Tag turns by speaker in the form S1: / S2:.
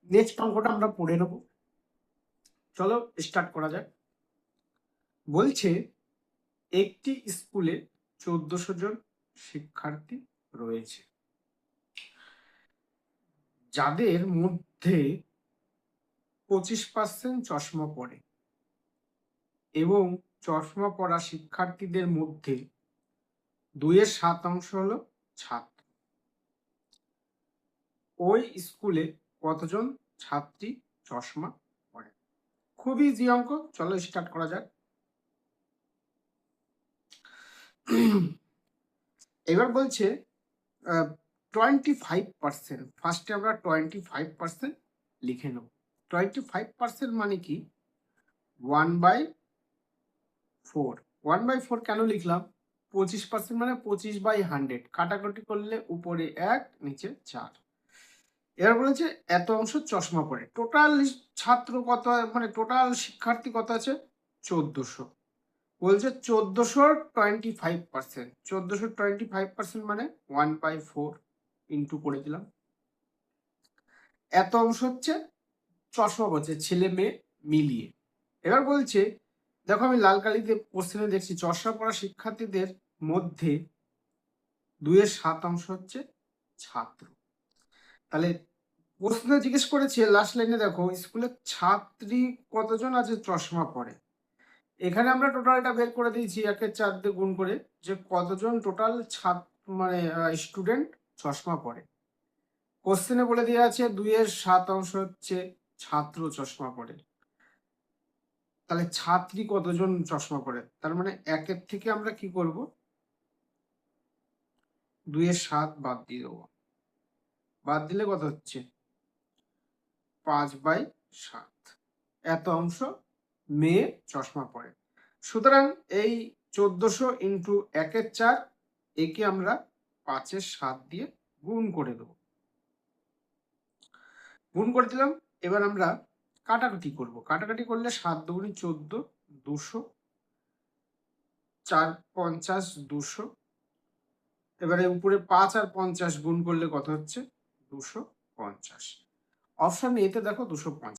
S1: Next অঙ্কটা আমরা পড়ে নেব। চলো স্টার্ট করা যাক। বলছে একটি স্কুলে 1400 জন শিক্ষার্থী রয়েছে, যাদের মধ্যে 25% চশমা পরে এবং চশমা পরা শিক্ষার্থীদের মধ্যে 2/7 হলো ছাত্র। ওই স্কুলে কতজন ছাত্রী চশমা পরে? খুবই ইজি অঙ্ক, চলো স্টার্ট করা যাক। এবার বলছে 25%, ফার্স্টে আমরা 25% লিখে নেব। 25% মানে কি? 1/4। 1/4 কেন লিখলাম? 25% মানে 25/100, কাটাকাটি করলে উপরে 1 নিচে 4। এবার বলেছে এত অংশ চশমা পরে। টোটাল ছাত্র কত, মানে টোটাল শিক্ষার্থী কত আছে? 1400। বলছে 1400 25%, 1400 25% মানে 1/4 ইন্টু করে দিলাম। এত অংশ হচ্ছে চশমা পড়ছে ছেলে মেয়ে মিলিয়ে। এবার বলছে দেখো, আমি লাল কালিতে কোশ্চেনে দেখছি চশমা পড়া শিক্ষার্থীদের মধ্যে 2/7 হচ্ছে ছাত্র। তাহলে প্রশ্নে জিজ্ঞেস করেছে লাস্ট লাইনে, দেখো স্কুলে ছাত্রী কতজন আছে চশমা পরে। এখানে আমরা টোটালটা বের করে দিয়েছি 1/4 দিয়ে গুণ করে, যে কতজন টোটাল মানে স্টুডেন্ট চশমা পরে। কোশ্চেনে বলে দেওয়া আছে 2/7 হচ্ছে ছাত্র চশমা পরে। তাহলে ছাত্রী কতজন চশমা পরে? তার মানে 1 থেকে আমরা কি করব? 2/7 বাদ দিয়ে দেবো। বাদ দিলে কত হচ্ছে? 5/7। এত অংশ মেয়ে চশমা পরে। সুতরাং এই 1400 ইন্টু 1/4 একে আমরা 5/7 দিয়ে গুণ করে দেবো। গুণ করে দিলাম। এবার আমরা কাটাকাটি করব। কাটাকাটি করলে 7 দুগুণে 14, 200, 4 50, 200। এবারে উপরে 5 আর 50 গুণ করলে কত হচ্ছে? 250। অপশন এতে দেখো 250।